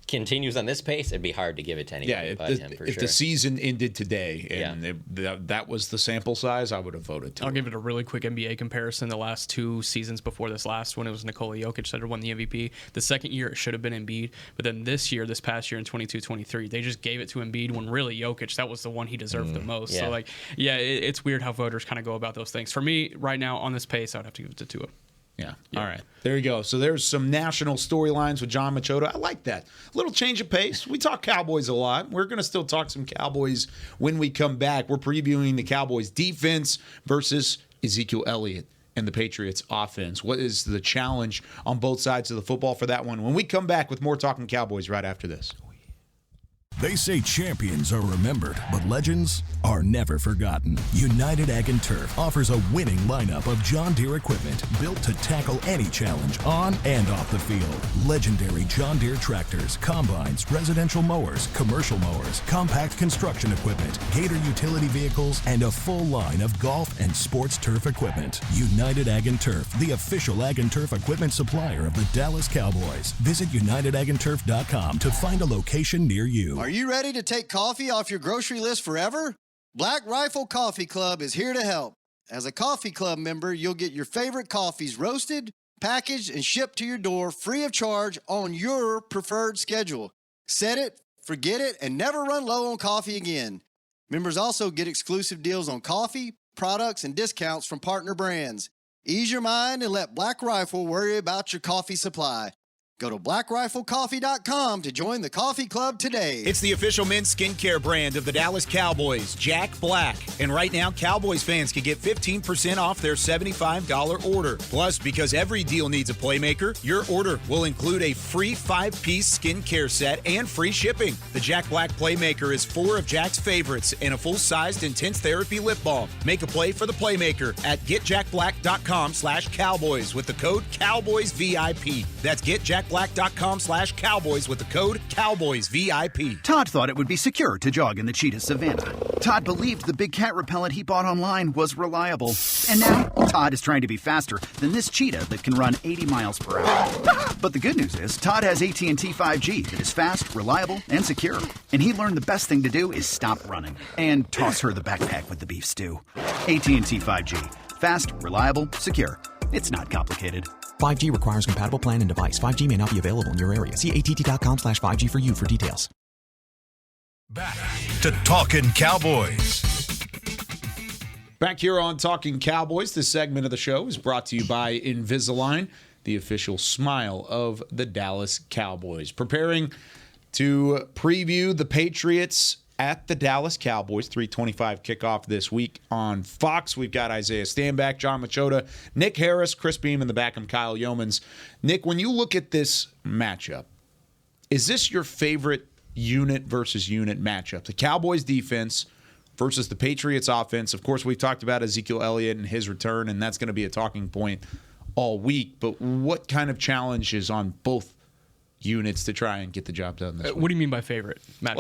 continues on this pace, it'd be hard to give it to anybody but him for if sure. the season ended today and that was the sample size, I would have voted Tua. I'll give it a really quick NBA comparison. The last 2 seasons before this last one, it was Nikola Jokic that had won the MVP. The second year, it should have been Embiid. But then this past year in 22-23, they just gave it to Embiid when really Jokic, that was the one he deserved the most. Yeah. So, it's weird how voters kind of go about those things. For me, right now, on this pace, I'd have to give it to Tua. Yeah. All right. There you go. So there's some national storylines with John Machota. I like that. A little change of pace. We talk Cowboys a lot. We're going to still talk some Cowboys when we come back. We're previewing the Cowboys defense versus Ezekiel Elliott and the Patriots offense. What is the challenge on both sides of the football for that one? When we come back with more Talking Cowboys right after this. They say champions are remembered, but legends are never forgotten. United Ag & Turf offers a winning lineup of John Deere equipment built to tackle any challenge on and off the field. Legendary John Deere tractors, combines, residential mowers, commercial mowers, compact construction equipment, Gator utility vehicles, and a full line of golf and sports turf equipment. United Ag & Turf, the official Ag & Turf equipment supplier of the Dallas Cowboys. Visit UnitedAgAndTurf.com to find a location near you. Are you ready to take coffee off your grocery list forever? Black Rifle Coffee Club is here to help. As a coffee club member, you'll get your favorite coffees roasted, packaged, and shipped to your door free of charge on your preferred schedule. Set it, forget it, and never run low on coffee again. Members also get exclusive deals on coffee, products, and discounts from partner brands. Ease your mind and let Black Rifle worry about your coffee supply. Go to blackriflecoffee.com to join the coffee club today. It's the official men's skincare brand of the Dallas Cowboys, Jack Black. And right now, Cowboys fans can get 15% off their $75 order. Plus, because every deal needs a playmaker, your order will include a free 5-piece skincare set and free shipping. The Jack Black Playmaker is 4 of Jack's favorites and a full-sized intense therapy lip balm. Make a play for the Playmaker at getjackblack.com/Cowboys with the code CowboysVIP. That's getjackblack.com/Cowboys with the code CowboysVIP. Todd thought it would be secure to jog in the cheetah savanna. Todd believed the big cat repellent he bought online was reliable. And now, Todd is trying to be faster than this cheetah that can run 80 miles per hour. But the good news is, Todd has AT&T 5G that is fast, reliable, and secure. And he learned the best thing to do is stop running and toss her the backpack with the beef stew. AT&T 5G. Fast, reliable, secure. It's not complicated. 5G requires compatible plan and device. 5G may not be available in your area. See att.com/5G for you for details. Back to Talkin' Cowboys. Back here on Talking Cowboys, this segment of the show is brought to you by Invisalign, the official smile of the Dallas Cowboys. Preparing to preview the Patriots at the Dallas Cowboys, 3:25 kickoff this week on Fox. We've got Isaiah Stanback, John Machota, Nick Harris, Chris Beam in the back, and Kyle Yeomans. Nick, when you look at this matchup, is this your favorite unit versus unit matchup? The Cowboys defense versus the Patriots offense. Of course, we've talked about Ezekiel Elliott and his return, and that's going to be a talking point all week. But what kind of challenge is on both units to try and get the job done this week? What do you mean by favorite matchup?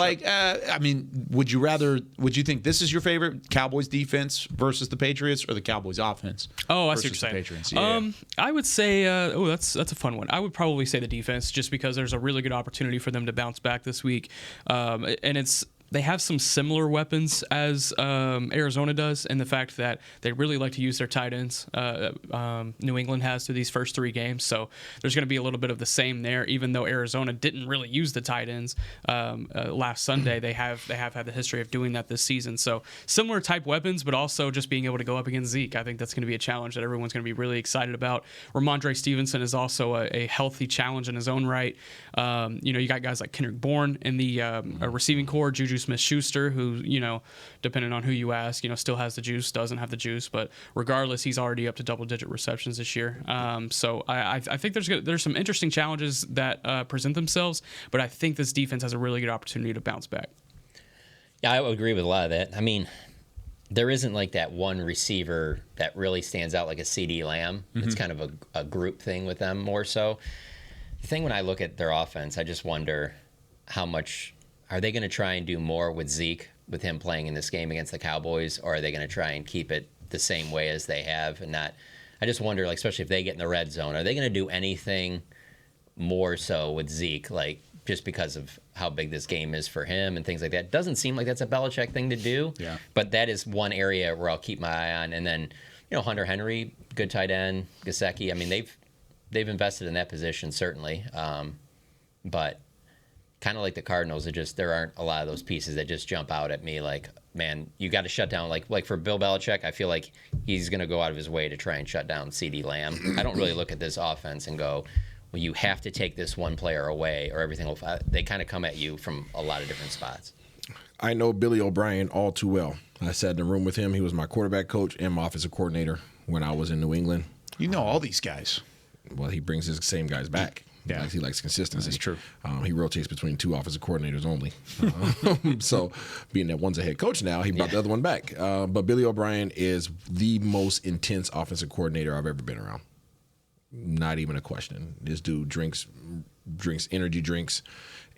Would you think this is your favorite, Cowboys defense versus the Patriots, or the Cowboys offense? Oh, I see what you're saying. Yeah. I would say, that's a fun one. I would probably say the defense, just because there's a really good opportunity for them to bounce back this week. And it's they have some similar weapons as Arizona does, in the fact that they really like to use their tight ends. New England has through these first 3 games, so there's going to be a little bit of the same there. Even though Arizona didn't really use the tight ends last Sunday, they have had the history of doing that this season. So similar type weapons, but also just being able to go up against Zeke. I think that's going to be a challenge that everyone's going to be really excited about. Ramondre Stevenson is also a healthy challenge in his own right. You got guys like Kendrick Bourne in the receiving core, Juju Smith-Schuster, who, depending on who you ask, still has the juice, doesn't have the juice, but regardless, he's already up to double-digit receptions this year. So I think there's some interesting challenges that present themselves, but I think this defense has a really good opportunity to bounce back. Yeah, I would agree with a lot of that. I mean, there isn't like that one receiver that really stands out like a CD Lamb. Mm-hmm. It's kind of a group thing with them more so. The thing when I look at their offense, I just wonder how much are they going to try and do more with Zeke, with him playing in this game against the Cowboys, or are they going to try and keep it the same way as they have and not? I just wonder, like, especially if they get in the red zone, are they going to do anything more so with Zeke, like just because of how big this game is for him and things like that? Doesn't seem like that's a Belichick thing to do. Yeah. But that is one area where I'll keep my eye on. And then, Hunter Henry, good tight end, Gesicki. I mean, they've invested in that position certainly, but kind of like the Cardinals, there aren't a lot of those pieces that just jump out at me like, man, you got to shut down. Like for Bill Belichick, I feel like he's going to go out of his way to try and shut down CeeDee Lamb. I don't really look at this offense and go, well, you have to take this one player away or everything will. They kind of come at you from a lot of different spots. I know Billy O'Brien all too well. I sat in the room with him. He was my quarterback coach and my offensive coordinator when I was in New England. You know all these guys. Well, he brings his same guys back. Yeah. He likes consistency. That's true. He rotates between 2 offensive coordinators only. So being that one's a head coach now, he brought the other one back. But Billy O'Brien is the most intense offensive coordinator I've ever been around. Not even a question. This dude drinks energy drinks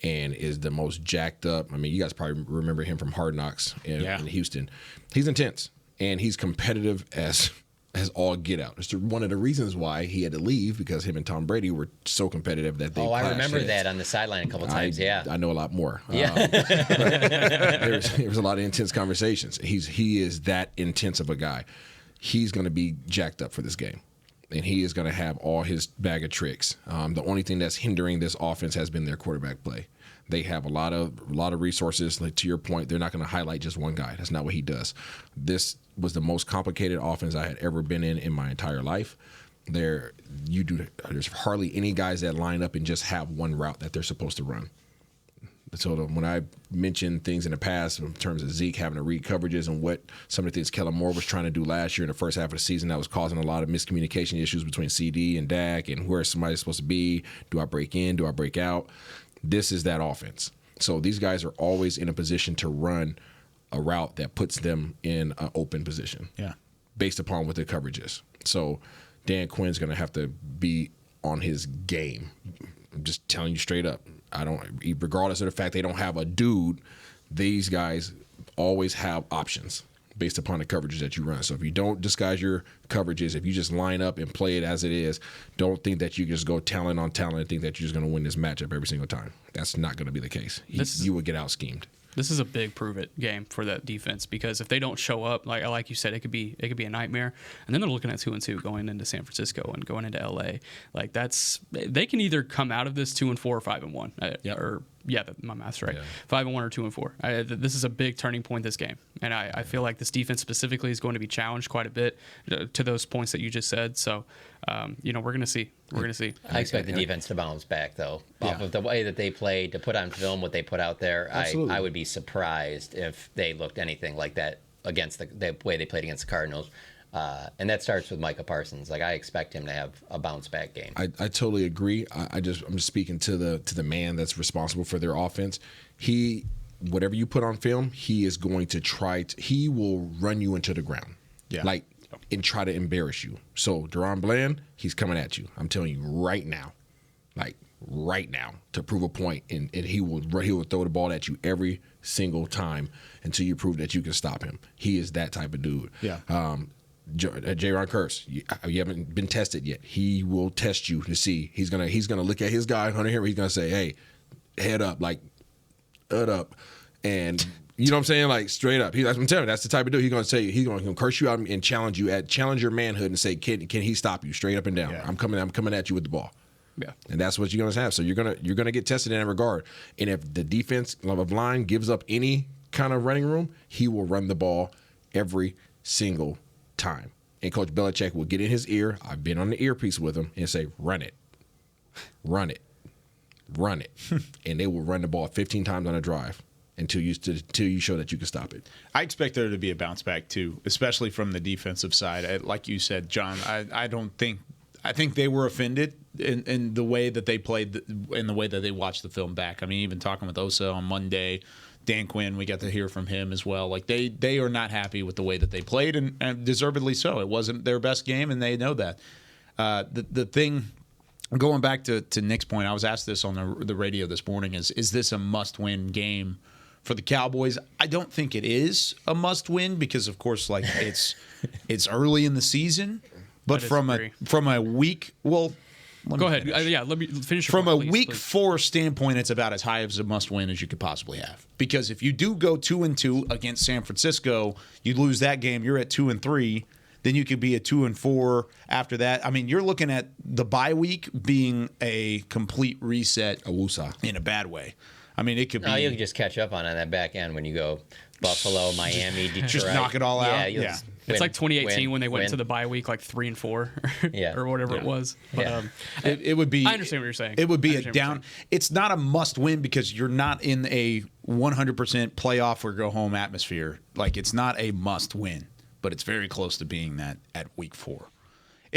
and is the most jacked up. I mean, you guys probably remember him from Hard Knocks in Houston. He's intense, and he's competitive as all get out. It's one of the reasons why he had to leave, because him and Tom Brady were so competitive that they I clashed. remember that on the sideline a couple times. I know a lot more. Yeah. There was a lot of intense conversations. He is that intense of a guy. He's going to be jacked up for this game, and he is going to have all his bag of tricks. The only thing that's hindering this offense has been their quarterback play. They have a lot of resources. Like, to your point, they're not going to highlight just one guy. That's not what he does. This was the most complicated offense I had ever been in my entire life. There's hardly any guys that line up and just have one route that they're supposed to run. So when I mentioned things in the past in terms of Zeke having to read coverages and what some of the things Kellen Moore was trying to do last year in the first half of the season, that was causing a lot of miscommunication issues between CD and Dak and where somebody's supposed to be. Do I break in? Do I break out? This is that offense. So these guys are always in a position to run a route that puts them in an open position. Yeah. Based upon what their coverage is. So Dan Quinn's going to have to be on his game. I'm just telling you straight up. Regardless of the fact they don't have a dude, these guys always have options based upon the coverages that you run. So if you don't disguise your coverages, if you just line up and play it as it is, don't think that you just go talent on talent and think that you're just going to win this matchup every single time. That's not going to be the case. You will get out schemed. This is a big prove it game for that defense, because if they don't show up, like you said, it could be a nightmare. And then they're looking at 2-2 going into San Francisco and going into LA. Like, they can either come out of this 2-4 or 5-1. My math's right. 5-1 or 2-4. This is a big turning point this game, and I feel like this defense specifically is going to be challenged quite a bit to those points that you just said. So, we're going to see. We're going to see. I expect the defense to bounce back, though, off of the way that they played, to put on film what they put out there. I would be surprised if they looked anything like that against the way they played against the Cardinals. And that starts with Micah Parsons. Like, I expect him to have a bounce back game. I totally agree. I'm just speaking to the man that's responsible for their offense. Whatever you put on film, he is going to he will run you into the ground. Yeah. And try to embarrass you. So Deron Bland, he's coming at you. I'm telling you right now. Right now, to prove a point, and he will throw the ball at you every single time until you prove that you can stop him. He is that type of dude. Yeah. Jaron Curse, you haven't been tested yet. He will test you to see. He's gonna look at his guy, Hunter Henry. He's gonna say, "Hey, head up," and You know what I'm saying? Like straight up. I'm telling you, that's the type of dude. He's gonna say he's gonna curse you out and challenge your manhood and say, can he stop you straight up and down? I'm coming at you with the ball. Yeah. And that's what you're gonna have. So you're gonna get tested in that regard. And if the defense of line gives up any kind of running room, he will run the ball every single time. And Coach Belichick will get in his ear. I've been on the earpiece with him and say, run it. Run it. Run it. And they will run the ball 15 times on a drive. Until you show that you can stop it. I expect there to be a bounce back too, especially from the defensive side. Like you said, John, I think they were offended in the way that they played, in the way that they watched the film back. I mean, even talking with Osa on Monday, Dan Quinn, we got to hear from him as well. Like they are not happy with the way that they played, and deservedly so. It wasn't their best game, and they know that. The thing. Going back to Nick's point, I was asked this on the radio this morning: is this a must-win game for the Cowboys? I don't think it is a must-win because, of course, like it's early in the season. But from a week, well, go ahead. Let me finish. From a week 4 standpoint, it's about as high as a must-win as you could possibly have. Because if you do go 2-2 against San Francisco, you lose that game, you're at 2-3. Then you could be at 2-4 after that. I mean, you're looking at the bye week being a complete reset. In a bad way. I mean, it could be. You can just catch up on that back end when you go Buffalo, Miami, Detroit. Just knock it all out. Yeah. It's like 2018 when they went to the bye week like 3-4, or whatever it was. But it would be. I understand what you're saying. It would be a down. It's not a must win because you're not in a 100% playoff or go home atmosphere. Like it's not a must win, but it's very close to being that at week 4.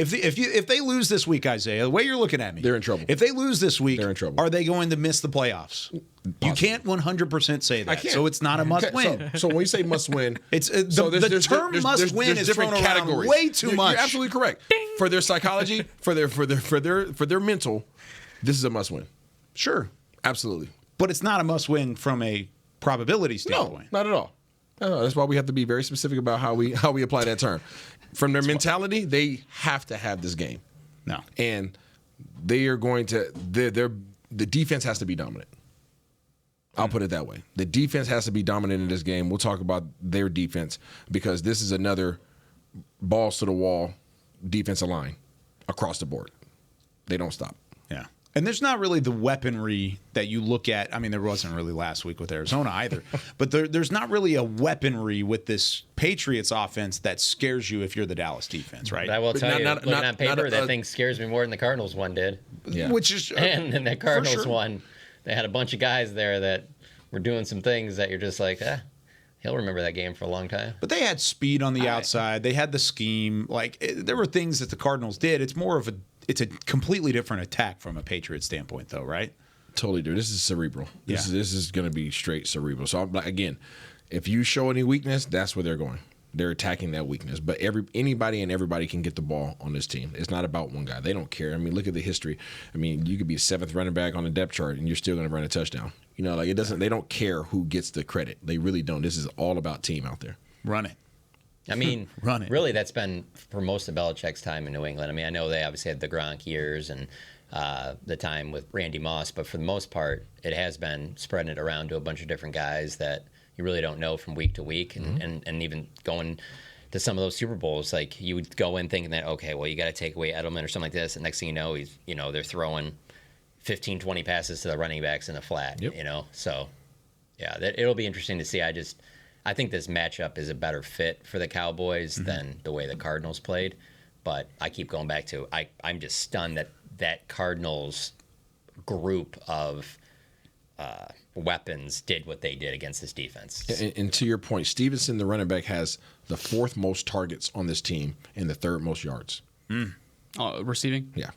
If they lose this week, Isaiah, the way you're looking at me, they're in trouble. If they lose this week, they're in trouble. Are they going to miss the playoffs? Possibly. You can't 100% say that. So it's not a must-win. So when you say must-win, it's the term must-win is thrown around way too much. You're absolutely correct. Ding. For their psychology, for their mental, this is a must-win. Sure, absolutely. But it's not a must-win from a probability standpoint. No, not at all. No, that's why we have to be very specific about how we apply that term. From their mentality, they have to have this game. No. And they are going to the defense has to be dominant. I'll put it that way. The defense has to be dominant in this game. We'll talk about their defense because this is another balls to the wall defensive line across the board. They don't stop. Yeah. And there's not really the weaponry that you look at. I mean, there wasn't really last week with Arizona either. But there's not really a weaponry with this Patriots offense that scares you if you're the Dallas defense, right? But I will tell you, looking on paper, that thing scares me more than the Cardinals one did. Yeah. Which is and the Cardinals one, they had a bunch of guys there that were doing some things that you're just like, he'll remember that game for a long time. But they had speed on the outside. They had the scheme. There were things that the Cardinals did. It's a completely different attack from a Patriots standpoint, though, right? Totally, dude. This is cerebral. This is going to be straight cerebral. So, again, if you show any weakness, that's where they're going. They're attacking that weakness. But anybody and everybody can get the ball on this team. It's not about one guy. They don't care. I mean, look at the history. I mean, you could be a 7th running back on the depth chart, and you're still going to run a touchdown. You know, like it doesn't. They don't care who gets the credit. They really don't. This is all about team out there. Run it. I mean, really, that's been for most of Belichick's time in New England. I mean, I know they obviously had the Gronk years and the time with Randy Moss, but for the most part, it has been spreading it around to a bunch of different guys that you really don't know from week to week, and even going to some of those Super Bowls, like you would go in thinking that, okay, well, you got to take away Edelman or something like this, and next thing you know, they're throwing 15, 20 passes to the running backs in a flat, So, yeah, it'll be interesting to see. I think this matchup is a better fit for the Cowboys than the way the Cardinals played. But I keep going back to I'm just stunned that Cardinals group of weapons did what they did against this defense. And to your point, Stevenson, the running back, has the 4th most targets on this team and the 3rd most yards. Receiving? Yeah.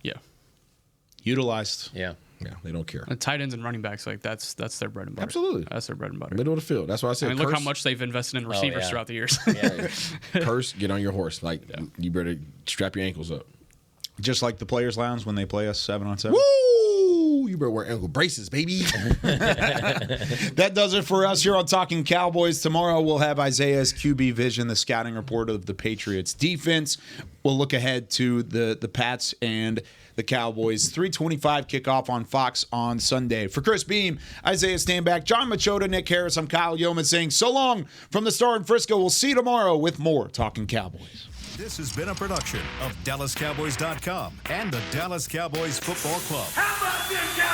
Utilized. Yeah. Yeah, they don't care. Tight ends and running backs, that's their bread and butter. Absolutely. That's their bread and butter. Middle of the field. That's why I said, I mean, look how much they've invested in receivers throughout the years. Curse, get on your horse. You better strap your ankles up. Just like the Players Lounge when they play us 7-on-7. Woo! Ooh, you better wear ankle braces, baby. That does it for us here on Talking Cowboys. Tomorrow we'll have Isaiah's QB Vision, the scouting report of the Patriots defense. We'll look ahead to the Pats and the Cowboys. 3:25 kickoff on Fox on Sunday. For Chris Beam, Isaiah Stanback, John Machota, Nick Harris, I'm Kyle Yeoman saying so long from the Star in Frisco. We'll see you tomorrow with more Talking Cowboys. This has been a production of DallasCowboys.com and the Dallas Cowboys Football Club. How about this, Cowboys?